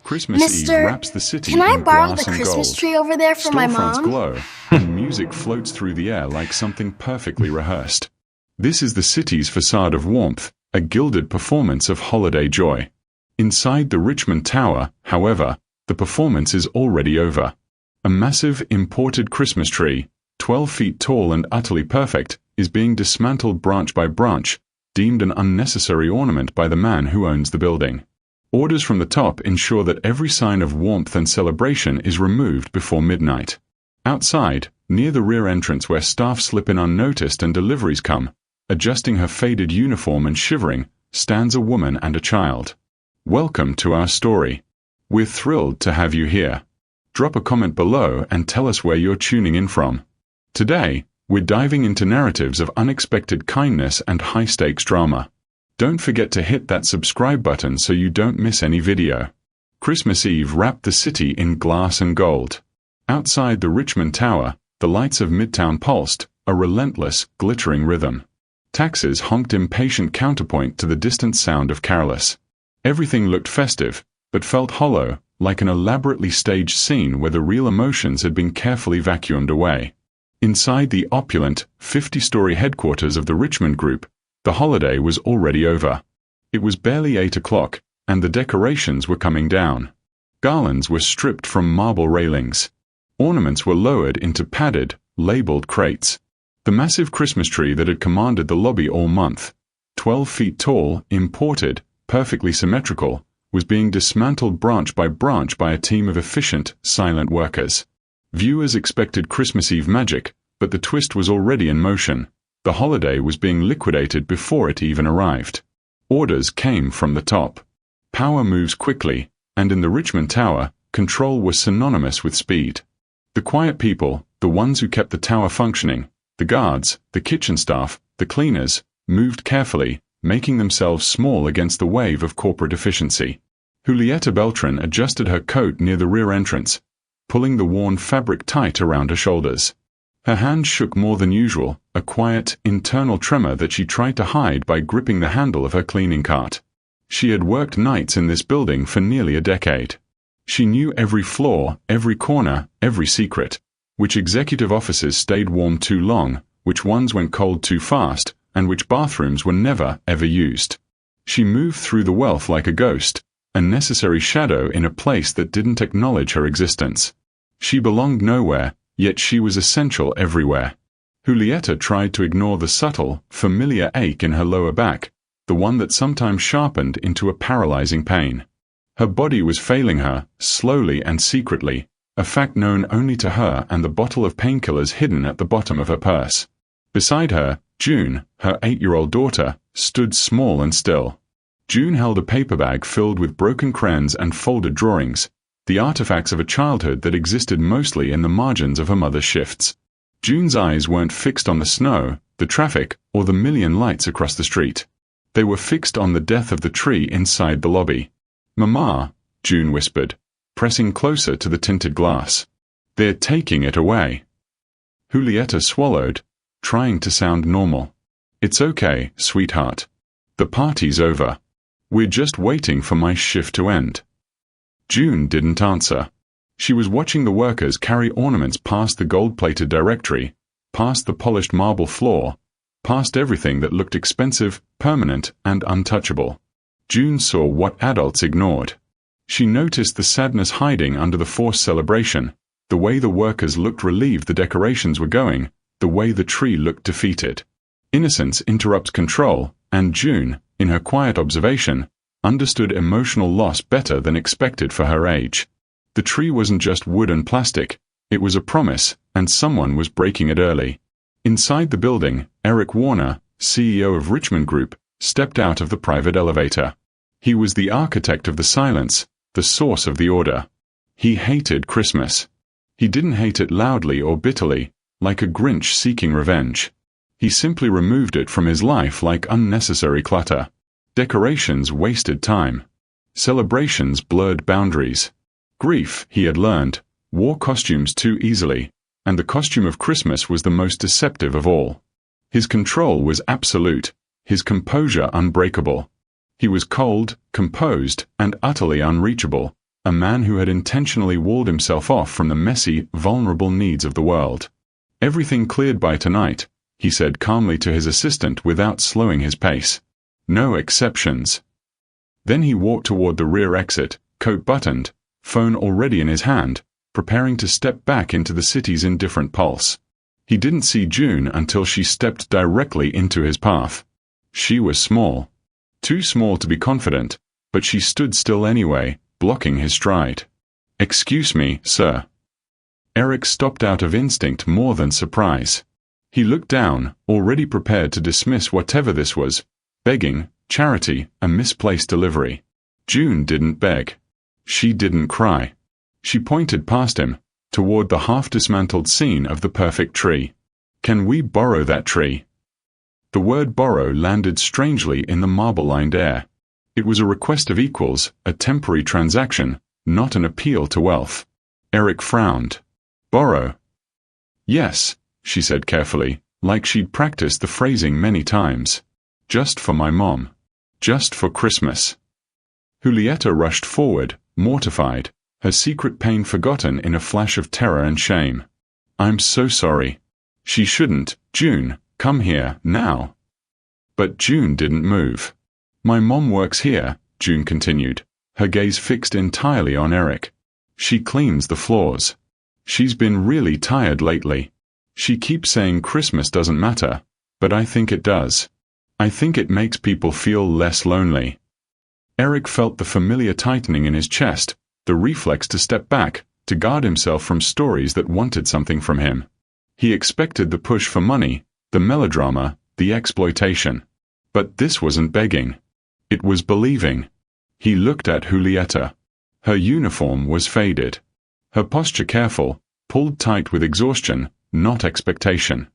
Christmas Eve Mister, wraps the city can I in borrow glass the and Christmas gold. tree over there for my Storefronts mom? glow, and music floats through the air like something perfectly rehearsed. This is the city's facade of warmth, a gilded performance of holiday joy. Inside the Richmond Tower, however, the performance is already over. A massive imported Christmas tree, 12 feet tall and utterly perfect, is being dismantled branch by branch, deemed an unnecessary ornament by the man who owns the building. Orders from the top ensure that every sign of warmth and celebration is removed before midnight. Outside, near the rear entrance where staff slip in unnoticed and deliveries come, adjusting her faded uniform and shivering, stands a woman and a child. Welcome to our story. We're thrilled to have you here. Drop a comment below and tell us where you're tuning in from. Today, we're diving into narratives of unexpected kindness and high-stakes drama. Don't forget to hit that subscribe button so you don't miss any video. Christmas Eve wrapped the city in glass and gold. Outside the Richmond Tower, the lights of Midtown pulsed, a relentless, glittering rhythm. Taxis honked impatient counterpoint to the distant sound of carolers. Everything looked festive, but felt hollow, like an elaborately staged scene where the real emotions had been carefully vacuumed away. Inside the opulent, 50-story headquarters of the Richmond Group, the holiday was already over. It was barely 8 o'clock, and the decorations were coming down. Garlands were stripped from marble railings. Ornaments were lowered into padded, labeled crates. The massive Christmas tree that had commanded the lobby all month, 12 feet tall, imported, perfectly symmetrical, was being dismantled branch by a team of efficient, silent workers. Viewers expected Christmas Eve magic, but the twist was already in motion. The holiday was being liquidated before it even arrived. Orders came from the top. Power moves quickly, and in the Richmond Tower, control was synonymous with speed. The quiet people, the ones who kept the tower functioning, the guards, the kitchen staff, the cleaners, moved carefully, making themselves small against the wave of corporate efficiency. Julieta Beltran adjusted her coat near the rear entrance, pulling the worn fabric tight around her shoulders. Her hands shook more than usual, a quiet, internal tremor that she tried to hide by gripping the handle of her cleaning cart. She had worked nights in this building for nearly a decade. She knew every floor, every corner, every secret, which executive offices stayed warm too long, which ones went cold too fast, and which bathrooms were never, ever used. She moved through the wealth like a ghost, a necessary shadow in a place that didn't acknowledge her existence. She belonged nowhere, yet she was essential everywhere. Julieta tried to ignore the subtle, familiar ache in her lower back, the one that sometimes sharpened into a paralyzing pain. Her body was failing her, slowly and secretly, a fact known only to her and the bottle of painkillers hidden at the bottom of her purse. Beside her, June, her 8-year-old daughter, stood small and still. June held a paper bag filled with broken crayons and folded drawings, the artifacts of a childhood that existed mostly in the margins of her mother's shifts. June's eyes weren't fixed on the snow, the traffic, or the million lights across the street. They were fixed on the death of the tree inside the lobby. "Mama," June whispered, pressing closer to the tinted glass. "They're taking it away." Julieta swallowed, trying to sound normal. "It's okay, sweetheart. The party's over. We're just waiting for my shift to end." June didn't answer. She was watching the workers carry ornaments past the gold-plated directory, past the polished marble floor, past everything that looked expensive, permanent, and untouchable. June saw what adults ignored. She noticed the sadness hiding under the forced celebration, the way the workers looked relieved the decorations were going, the way the tree looked defeated. Innocence interrupts control, and June, in her quiet observation, understood emotional loss better than expected for her age. The tree wasn't just wood and plastic, it was a promise, and someone was breaking it early. Inside the building, Eric Warner, CEO of Richmond Group, stepped out of the private elevator. He was the architect of the silence, the source of the order. He hated Christmas. He didn't hate it loudly or bitterly, like a Grinch seeking revenge. He simply removed it from his life like unnecessary clutter. Decorations wasted time. Celebrations blurred boundaries. Grief, he had learned, wore costumes too easily, and the costume of Christmas was the most deceptive of all. His control was absolute, his composure unbreakable. He was cold, composed, and utterly unreachable, a man who had intentionally walled himself off from the messy, vulnerable needs of the world. "Everything cleared by tonight," he said calmly to his assistant without slowing his pace. "No exceptions." Then he walked toward the rear exit, coat buttoned, phone already in his hand, preparing to step back into the city's indifferent pulse. He didn't see June until she stepped directly into his path. She was small. Too small to be confident, but she stood still anyway, blocking his stride. "Excuse me, sir." Eric stopped out of instinct more than surprise. He looked down, already prepared to dismiss whatever this was: begging, charity, a misplaced delivery. June didn't beg. She didn't cry. She pointed past him, toward the half-dismantled scene of the perfect tree. "Can we borrow that tree?" The word borrow landed strangely in the marble-lined air. It was a request of equals, a temporary transaction, not an appeal to wealth. Eric frowned. "Borrow?" "Yes," she said carefully, like she'd practiced the phrasing many times. "Just for my mom. Just for Christmas." Julieta rushed forward, mortified, her secret pain forgotten in a flash of terror and shame. "I'm so sorry." "She shouldn't. June, come here, now." But June didn't move. "My mom works here," June continued, her gaze fixed entirely on Eric. "She cleans the floors. She's been really tired lately. She keeps saying Christmas doesn't matter, but I think it does. I think it makes people feel less lonely." Eric felt the familiar tightening in his chest, the reflex to step back, to guard himself from stories that wanted something from him. He expected the push for money, the melodrama, the exploitation. But this wasn't begging. It was believing. He looked at Julieta. Her uniform was faded. Her posture careful, pulled tight with exhaustion, not expectation.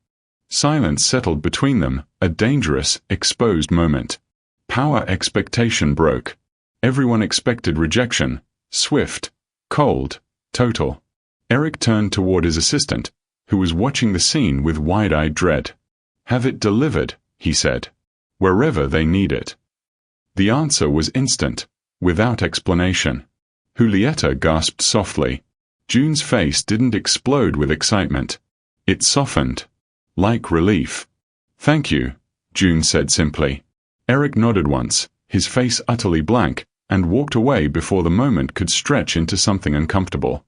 Silence settled between them, a dangerous, exposed moment. Power expectation broke. Everyone expected rejection, swift, cold, total. Eric turned toward his assistant, who was watching the scene with wide-eyed dread. "Have it delivered," he said. "Wherever they need it." The answer was instant, without explanation. Julieta gasped softly. June's face didn't explode with excitement. It softened. Like relief. "Thank you," June said simply. Eric nodded once, his face utterly blank, and walked away before the moment could stretch into something uncomfortable.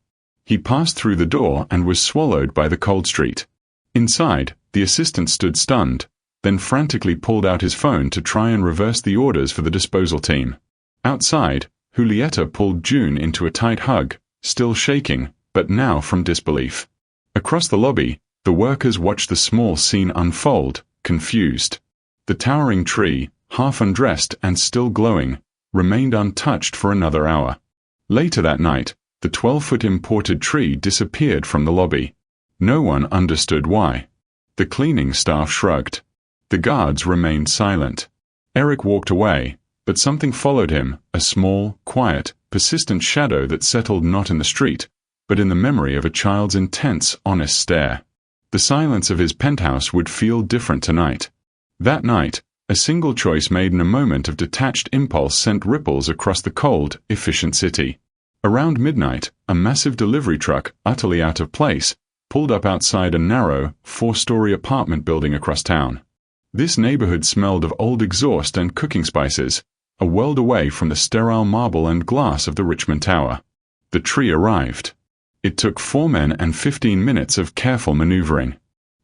He passed through the door and was swallowed by the cold street. Inside, the assistant stood stunned, then frantically pulled out his phone to try and reverse the orders for the disposal team. Outside, Julieta pulled June into a tight hug, still shaking, but now from disbelief. Across the lobby, the workers watched the small scene unfold, confused. The towering tree, half undressed and still glowing, remained untouched for another hour. Later that night, the 12-foot imported tree disappeared from the lobby. No one understood why. The cleaning staff shrugged. The guards remained silent. Eric walked away, but something followed him, a small, quiet, persistent shadow that settled not in the street, but in the memory of a child's intense, honest stare. The silence of his penthouse would feel different tonight. That night, a single choice made in a moment of detached impulse sent ripples across the cold, efficient city. Around midnight, a massive delivery truck, utterly out of place, pulled up outside a narrow, 4-story apartment building across town. This neighborhood smelled of old exhaust and cooking spices, a world away from the sterile marble and glass of the Richmond Tower. The tree arrived. It took 4 men and 15 minutes of careful maneuvering.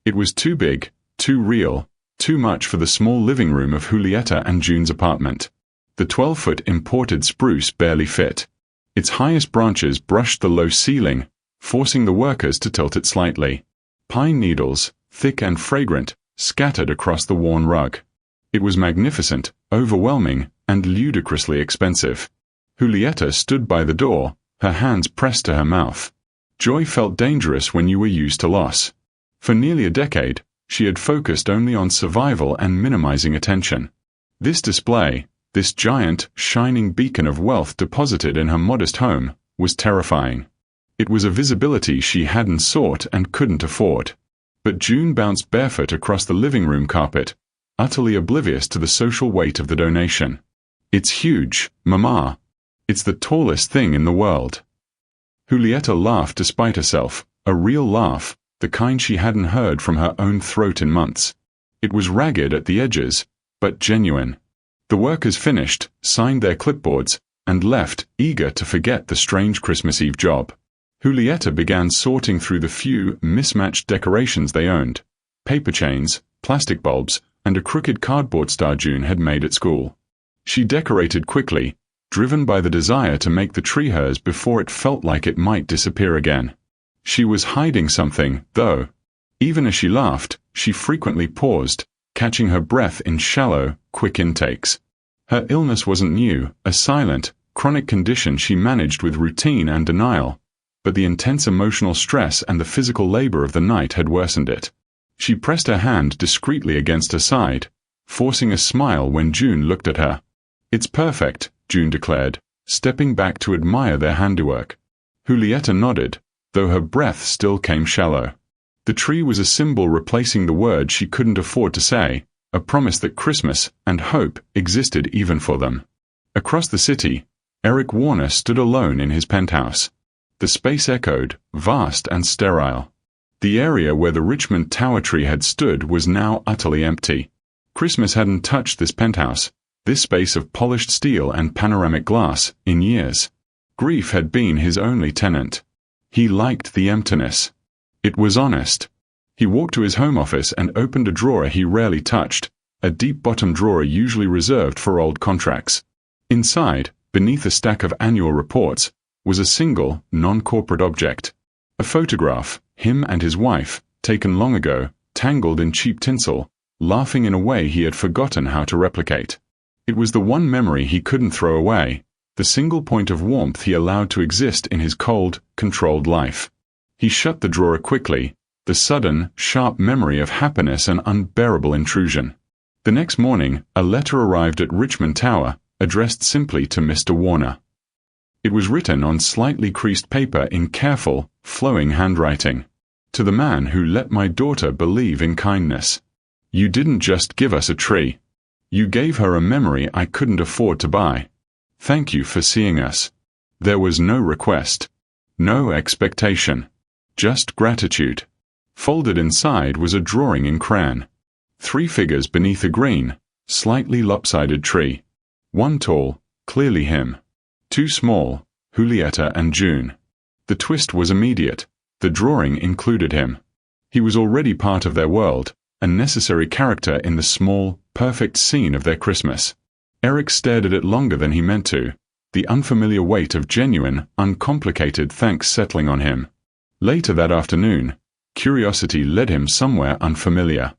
It was too big, too real, too much for the small living room of Julieta and June's apartment. The 12-foot imported spruce barely fit. Its highest branches brushed the low ceiling, forcing the workers to tilt it slightly. Pine needles, thick and fragrant, scattered across the worn rug. It was magnificent, overwhelming, and ludicrously expensive. Julieta stood by the door, her hands pressed to her mouth. Joy felt dangerous when you were used to loss. For nearly a decade, she had focused only on survival and minimizing attention. This display, this giant, shining beacon of wealth deposited in her modest home, was terrifying. It was a visibility she hadn't sought and couldn't afford. But June bounced barefoot across the living room carpet, utterly oblivious to the social weight of the donation. "It's huge, Mama." It's the tallest thing in the world." Julieta laughed despite herself, a real laugh, the kind she hadn't heard from her own throat in months. It was ragged at the edges, but genuine. The workers finished, signed their clipboards, and left, eager to forget the strange Christmas Eve job. Julieta began sorting through the few, mismatched decorations they owned: paper chains, plastic bulbs, and a crooked cardboard star June had made at school. She decorated quickly, driven by the desire to make the tree hers before it felt like it might disappear again. She was hiding something, though. Even as she laughed, she frequently paused, catching her breath in shallow, quick intakes. Her illness wasn't new, a silent, chronic condition she managed with routine and denial, but the intense emotional stress and the physical labor of the night had worsened it. She pressed her hand discreetly against her side, forcing a smile when June looked at her. "It's perfect," June declared, stepping back to admire their handiwork. Julieta nodded, though her breath still came shallow. The tree was a symbol replacing the word she couldn't afford to say, a promise that Christmas and hope existed even for them. Across the city, Eric Warner stood alone in his penthouse. The space echoed, vast and sterile. The area where the Richmond Tower tree had stood was now utterly empty. Christmas hadn't touched this penthouse, this space of polished steel and panoramic glass, in years. Grief had been his only tenant. He liked the emptiness. It was honest. He walked to his home office and opened a drawer he rarely touched, a deep-bottom drawer usually reserved for old contracts. Inside, beneath a stack of annual reports, was a single, non-corporate object. A photograph, him and his wife, taken long ago, tangled in cheap tinsel, laughing in a way he had forgotten how to replicate. It was the one memory he couldn't throw away, the single point of warmth he allowed to exist in his cold, controlled life. He shut the drawer quickly, the sudden, sharp memory of happiness an unbearable intrusion. The next morning, a letter arrived at Richmond Tower, addressed simply to Mr. Warner. It was written on slightly creased paper in careful, flowing handwriting. "To the man who let my daughter believe in kindness. You didn't just give us a tree. You gave her a memory I couldn't afford to buy. Thank you for seeing us. There was no request. No expectation. Just gratitude." Folded inside was a drawing in crayon. 3 figures beneath a green, slightly lopsided tree. 1 tall, clearly him. 2 small, Julieta and June. The twist was immediate. The drawing included him. He was already part of their world, a necessary character in the small, perfect scene of their Christmas. Eric stared at it longer than he meant to, the unfamiliar weight of genuine, uncomplicated thanks settling on him. Later that afternoon, curiosity led him somewhere unfamiliar.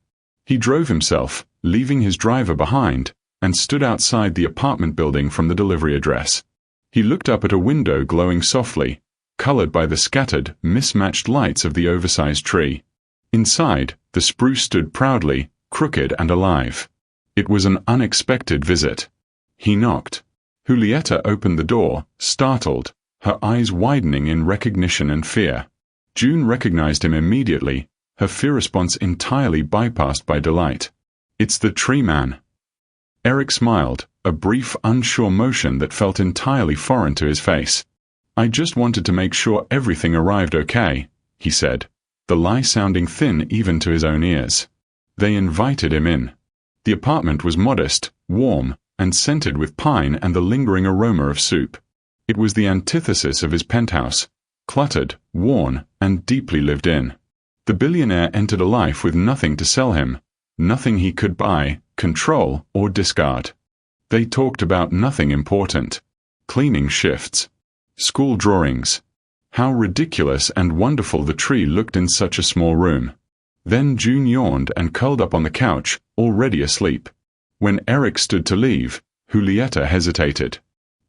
He drove himself, leaving his driver behind, and stood outside the apartment building from the delivery address. He looked up at a window glowing softly, colored by the scattered, mismatched lights of the oversized tree. Inside, the spruce stood proudly, crooked and alive. It was an unexpected visit. He knocked. Julieta opened the door, startled, her eyes widening in recognition and fear. June recognized him immediately, her fear response entirely bypassed by delight. "It's the tree man." Eric smiled, a brief, unsure motion that felt entirely foreign to his face. "I just wanted to make sure everything arrived okay," he said, the lie sounding thin even to his own ears. They invited him in. The apartment was modest, warm, and scented with pine and the lingering aroma of soup. It was the antithesis of his penthouse, cluttered, worn, and deeply lived in. The billionaire entered a life with nothing to sell him, nothing he could buy, control, or discard. They talked about nothing important. Cleaning shifts. School drawings. How ridiculous and wonderful the tree looked in such a small room. Then June yawned and curled up on the couch, already asleep. When Eric stood to leave, Julieta hesitated.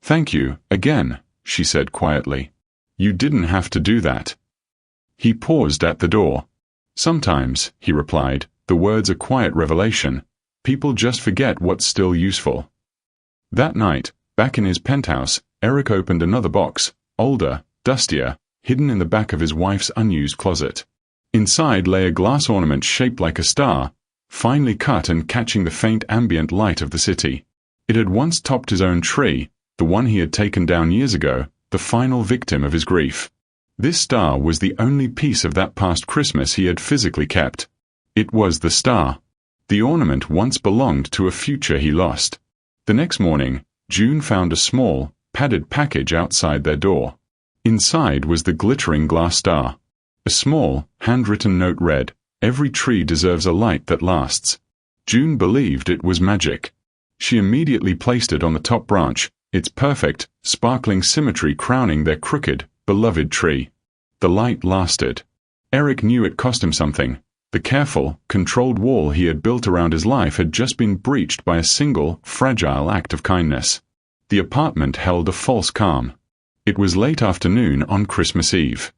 "Thank you, again," she said quietly. "You didn't have to do that." He paused at the door. "Sometimes," he replied, the words a quiet revelation, "people just forget what's still useful." That night, back in his penthouse, Eric opened another box, older, dustier, hidden in the back of his wife's unused closet. Inside lay a glass ornament shaped like a star, finely cut and catching the faint ambient light of the city. It had once topped his own tree, the one he had taken down years ago, the final victim of his grief. This star was the only piece of that past Christmas he had physically kept. It was the star. The ornament once belonged to a future he lost. The next morning, June found a small, padded package outside their door. Inside was the glittering glass star. A small, handwritten note read, "Every tree deserves a light that lasts." June believed it was magic. She immediately placed it on the top branch, its perfect, sparkling symmetry crowning their crooked, beloved tree. The light lasted. Eric knew it cost him something. The careful, controlled wall he had built around his life had just been breached by a single, fragile act of kindness. The apartment held a false calm. It was late afternoon on Christmas Eve.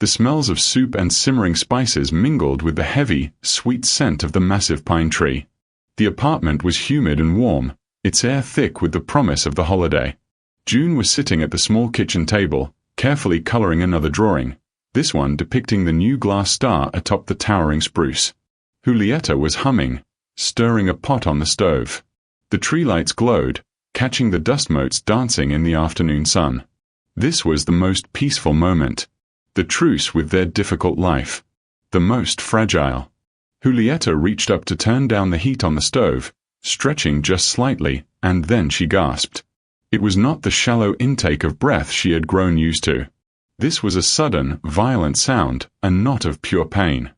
The smells of soup and simmering spices mingled with the heavy, sweet scent of the massive pine tree. The apartment was humid and warm, its air thick with the promise of the holiday. June was sitting at the small kitchen table, carefully coloring another drawing, this one depicting the new glass star atop the towering spruce. Julieta was humming, stirring a pot on the stove. The tree lights glowed, catching the dust motes dancing in the afternoon sun. This was the most peaceful moment. The truce with their difficult life. The most fragile. Julieta reached up to turn down the heat on the stove, stretching just slightly, and then she gasped. It was not the shallow intake of breath she had grown used to. This was a sudden, violent sound, a knot of pure pain.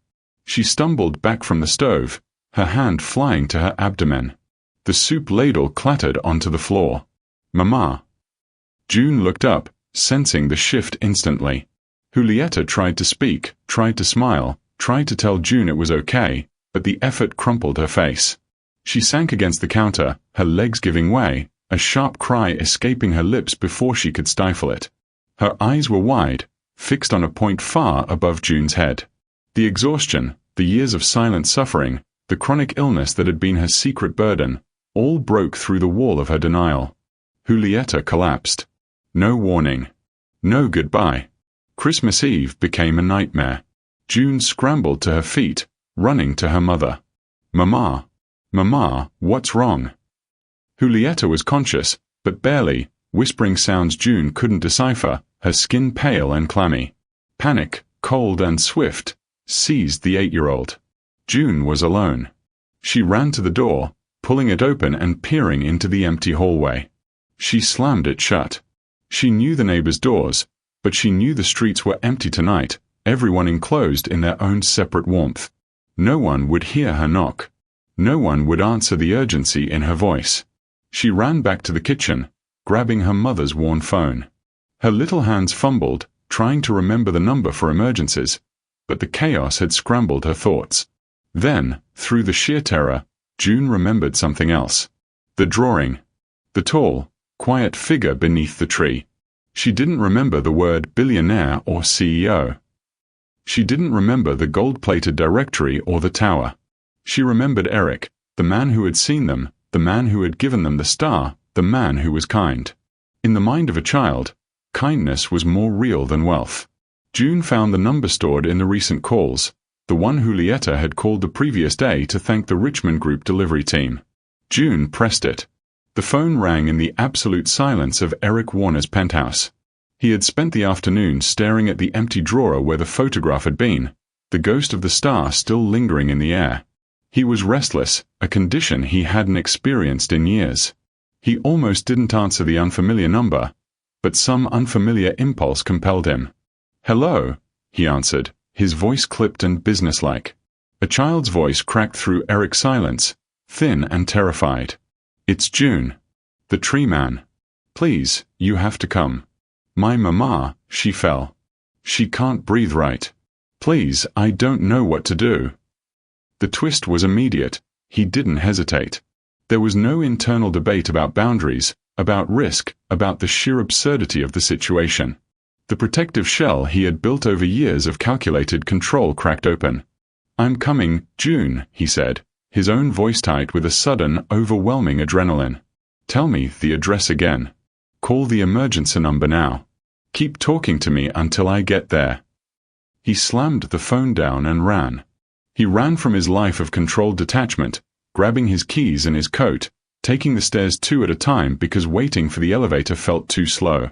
She stumbled back from the stove, her hand flying to her abdomen. The soup ladle clattered onto the floor. "Mama." June looked up, sensing the shift instantly. Julieta tried to speak, tried to smile, tried to tell June it was okay, but the effort crumpled her face. She sank against the counter, her legs giving way, a sharp cry escaping her lips before she could stifle it. Her eyes were wide, fixed on a point far above June's head. The exhaustion, the years of silent suffering, the chronic illness that had been her secret burden, all broke through the wall of her denial. Julieta collapsed. No warning. No goodbye. Christmas Eve became a nightmare. June scrambled to her feet, running to her mother. "Mama. Mama, what's wrong?" Julieta was conscious, but barely, whispering sounds June couldn't decipher, her skin pale and clammy. Panic, cold and swift, seized the 8-year-old. June was alone. She ran to the door, pulling it open and peering into the empty hallway. She slammed it shut. She knew the neighbors' doors, but she knew the streets were empty tonight, everyone enclosed in their own separate warmth. No one would hear her knock. No one would answer the urgency in her voice. She ran back to the kitchen, grabbing her mother's worn phone. Her little hands fumbled, trying to remember the number for emergencies, but the chaos had scrambled her thoughts. Then, through the sheer terror, June remembered something else. The drawing. The tall, quiet figure beneath the tree. She didn't remember the word billionaire or CEO. She didn't remember the gold-plated directory or the tower. She remembered Eric, the man who had seen them, the man who had given them the star, the man who was kind. In the mind of a child, kindness was more real than wealth. June found the number stored in the recent calls, the one Julieta had called the previous day to thank the Richmond Group delivery team. June pressed it. The phone rang in the absolute silence of Eric Warner's penthouse. He had spent the afternoon staring at the empty drawer where the photograph had been, the ghost of the star still lingering in the air. He was restless, a condition he hadn't experienced in years. He almost didn't answer the unfamiliar number, but some unfamiliar impulse compelled him. "Hello," he answered, his voice clipped and businesslike. A child's voice cracked through Eric's silence, thin and terrified. "It's June. The tree man. Please, you have to come. My mama, she fell. She can't breathe right. Please, I don't know what to do." The twist was immediate. He didn't hesitate. There was no internal debate about boundaries, about risk, about the sheer absurdity of the situation. The protective shell he had built over years of calculated control cracked open. "I'm coming, June," he said, his own voice tight with a sudden, overwhelming adrenaline. "Tell me the address again. Call the emergency number now. Keep talking to me until I get there." He slammed the phone down and ran. He ran from his life of controlled detachment, grabbing his keys and his coat, taking the stairs two at a time because waiting for the elevator felt too slow.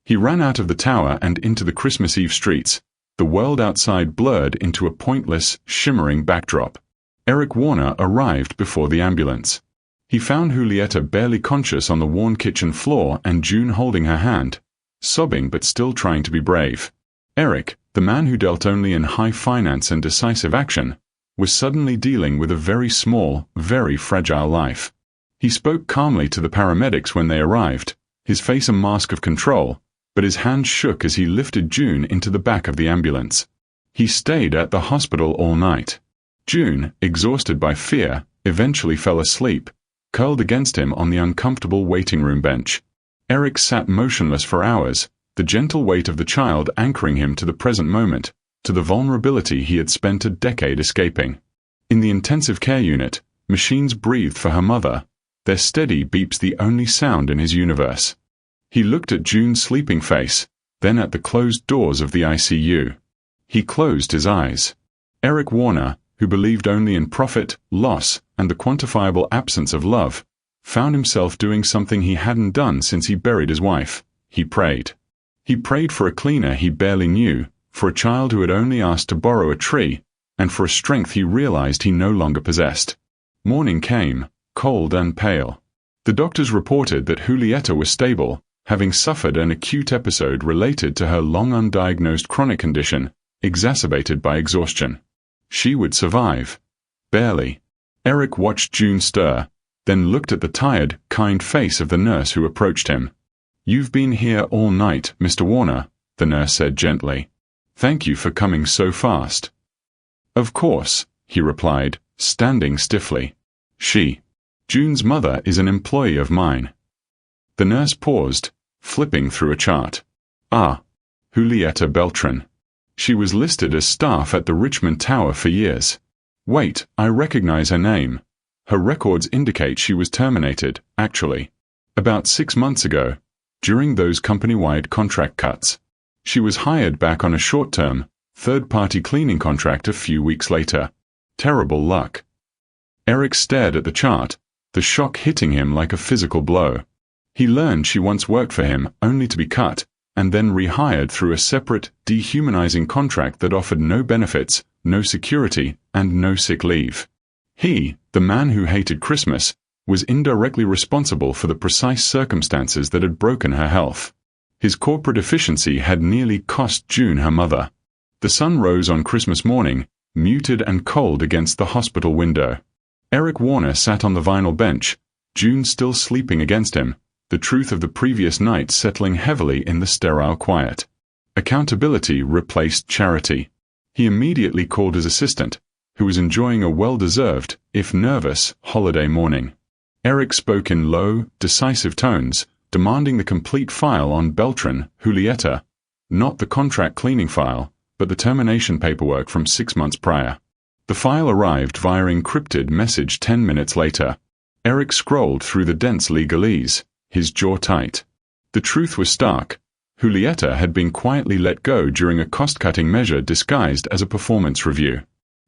He ran out of the tower and into the Christmas Eve streets, the world outside blurred into a pointless, shimmering backdrop. Eric Warner arrived before the ambulance. He found Julieta barely conscious on the worn kitchen floor and June holding her hand, sobbing but still trying to be brave. Eric, the man who dealt only in high finance and decisive action, was suddenly dealing with a very small, very fragile life. He spoke calmly to the paramedics when they arrived, his face a mask of control, but his hand shook as he lifted June into the back of the ambulance. He stayed at the hospital all night. June, exhausted by fear, eventually fell asleep, curled against him on the uncomfortable waiting room bench. Eric sat motionless for hours, the gentle weight of the child anchoring him to the present moment, to the vulnerability he had spent a decade escaping. In the intensive care unit, machines breathed for her mother, their steady beeps the only sound in his universe. He looked at June's sleeping face, then at the closed doors of the ICU. He closed his eyes. Eric Warner, who believed only in profit, loss, and the quantifiable absence of love, found himself doing something he hadn't done since he buried his wife. He prayed. He prayed for a cleaner he barely knew, for a child who had only asked to borrow a tree, and for a strength he realized he no longer possessed. Morning came, cold and pale. The doctors reported that Julieta was stable, having suffered an acute episode related to her long undiagnosed chronic condition, exacerbated by exhaustion. She would survive. Barely. Eric watched June stir, then looked at the tired, kind face of the nurse who approached him. "You've been here all night, Mr. Warner," the nurse said gently. "Thank you for coming so fast." "Of course," he replied, standing stiffly. June's mother is an employee of mine." The nurse paused, flipping through a chart. "Ah, Julieta Beltran. She was listed as staff at the Richmond Tower for years. Wait, I recognize her name. Her records indicate she was terminated, actually. About 6 months ago, during those company-wide contract cuts. She was hired back on a short-term, third-party cleaning contract a few weeks later. Terrible luck." Eric stared at the chart, the shock hitting him like a physical blow. He learned she once worked for him only to be cut, and then rehired through a separate, dehumanizing contract that offered no benefits, no security, and no sick leave. He, the man who hated Christmas, was indirectly responsible for the precise circumstances that had broken her health. His corporate efficiency had nearly cost June her mother. The sun rose on Christmas morning, muted and cold against the hospital window. Eric Warner sat on the vinyl bench, June still sleeping against him, the truth of the previous night settling heavily in the sterile quiet. Accountability replaced charity. He immediately called his assistant, who was enjoying a well-deserved, if nervous, holiday morning. Eric spoke in low, decisive tones, demanding the complete file on Beltran, Julieta, not the contract cleaning file, but the termination paperwork from 6 months prior. The file arrived via encrypted message 10 minutes later. Eric scrolled through the dense legalese, his jaw tight. The truth was stark. Julieta had been quietly let go during a cost-cutting measure disguised as a performance review.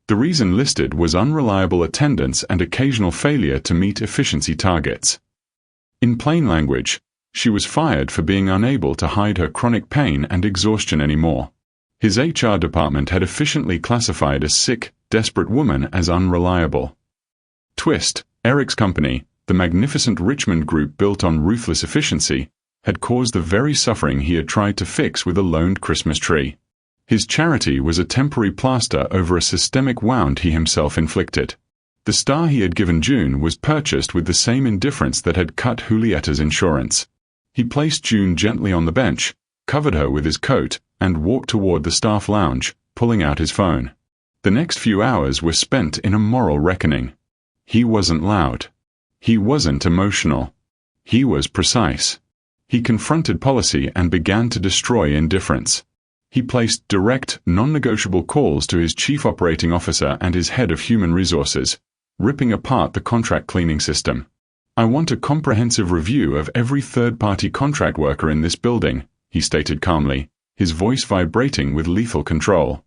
The reason listed was unreliable attendance and occasional failure to meet efficiency targets. In plain language, she was fired for being unable to hide her chronic pain and exhaustion anymore. His HR department had efficiently classified a sick, desperate woman as unreliable. Twist, Eric's company, the magnificent Richmond Group built on ruthless efficiency, had caused the very suffering he had tried to fix with a loaned Christmas tree. His charity was a temporary plaster over a systemic wound he himself inflicted. The star he had given June was purchased with the same indifference that had cut Julieta's insurance. He placed June gently on the bench, covered her with his coat, and walked toward the staff lounge, pulling out his phone. The next few hours were spent in a moral reckoning. He wasn't loud. He wasn't emotional. He was precise. He confronted policy and began to destroy indifference. He placed direct, non-negotiable calls to his chief operating officer and his head of human resources, ripping apart the contract cleaning system. "I want a comprehensive review of every third-party contract worker in this building," he stated calmly, his voice vibrating with lethal control.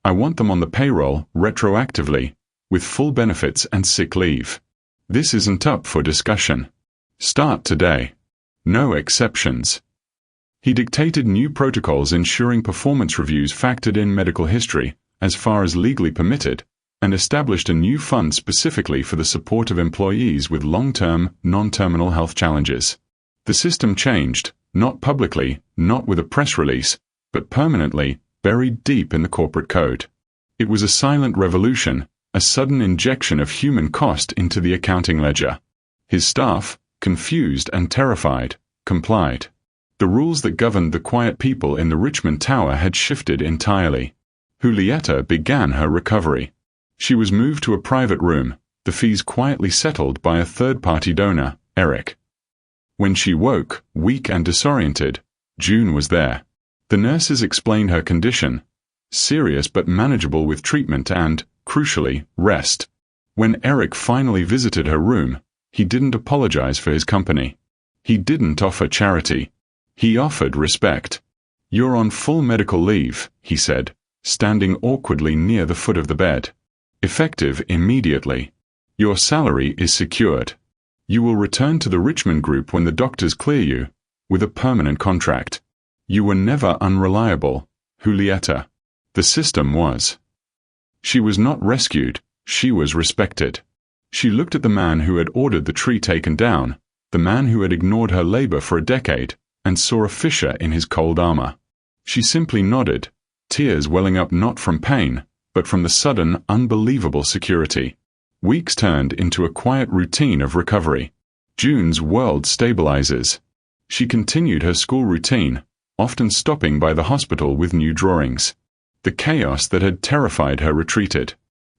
"I want them on the payroll, retroactively, with full benefits and sick leave. This isn't up for discussion." Start today. No exceptions. He dictated new protocols ensuring performance reviews factored in medical history, as far as legally permitted, and established a new fund specifically for the support of employees with long-term, non-terminal health challenges. The system changed, not publicly, not with a press release, but permanently, buried deep in the corporate code. It was a silent revolution, a sudden injection of human cost into the accounting ledger. His staff, confused and terrified, complied. The rules that governed the quiet people in the Richmond Tower had shifted entirely. Julieta began her recovery. She was moved to a private room, the fees quietly settled by a third-party donor, Eric. When she woke, weak and disoriented, June was there. The nurses explained her condition, serious but manageable with treatment and, crucially, rest. When Eric finally visited her room, he didn't apologize for his company. He didn't offer charity. He offered respect. "You're on full medical leave," he said, standing awkwardly near the foot of the bed. "Effective immediately. Your salary is secured. You will return to the Richmond Group when the doctors clear you, with a permanent contract. You were never unreliable, Julieta. The system was." She was not rescued, she was respected. She looked at the man who had ordered the tree taken down, the man who had ignored her labor for a decade, and saw a fissure in his cold armor. She simply nodded, tears welling up not from pain, but from the sudden, unbelievable security. Weeks turned into a quiet routine of recovery. June's world stabilizes. She continued her school routine, often stopping by the hospital with new drawings. The chaos that had terrified her retreated.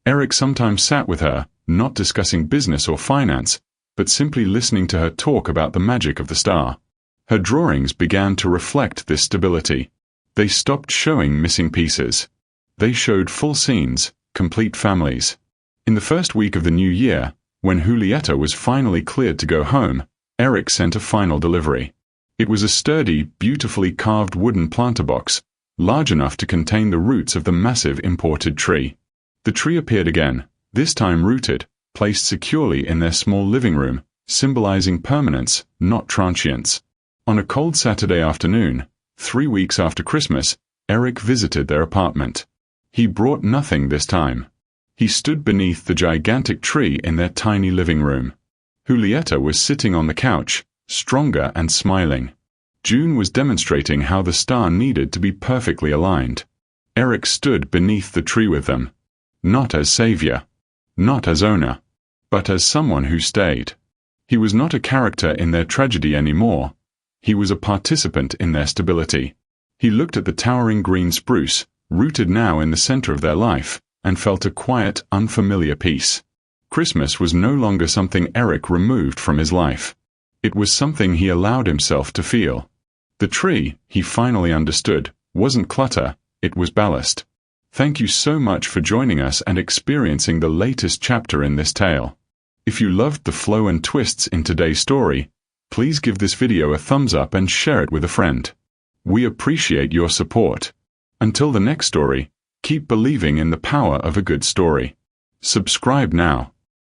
Eric sometimes sat with her, not discussing business or finance, but simply listening to her talk about the magic of the star. Her drawings began to reflect this stability. They stopped showing missing pieces. They showed full scenes, complete families. In the first week of the new year, when Julieta was finally cleared to go home, Eric sent a final delivery. It was a sturdy, beautifully carved wooden planter box, large enough to contain the roots of the massive imported tree. The tree appeared again, this time rooted, placed securely in their small living room, symbolizing permanence, not transience. On a cold Saturday afternoon, 3 weeks after Christmas, Eric visited their apartment. He brought nothing this time. He stood beneath the gigantic tree in their tiny living room. Julieta was sitting on the couch, stronger and smiling. June was demonstrating how the star needed to be perfectly aligned. Eric stood beneath the tree with them. Not as savior. Not as owner. But as someone who stayed. He was not a character in their tragedy anymore. He was a participant in their stability. He looked at the towering green spruce, rooted now in the center of their life, and felt a quiet, unfamiliar peace. Christmas was no longer something Eric removed from his life. It was something he allowed himself to feel. The tree, he finally understood, wasn't clutter, it was ballast. Thank you so much for joining us and experiencing the latest chapter in this tale. If you loved the flow and twists in today's story, please give this video a thumbs up and share it with a friend. We appreciate your support. Until the next story, keep believing in the power of a good story. Subscribe now.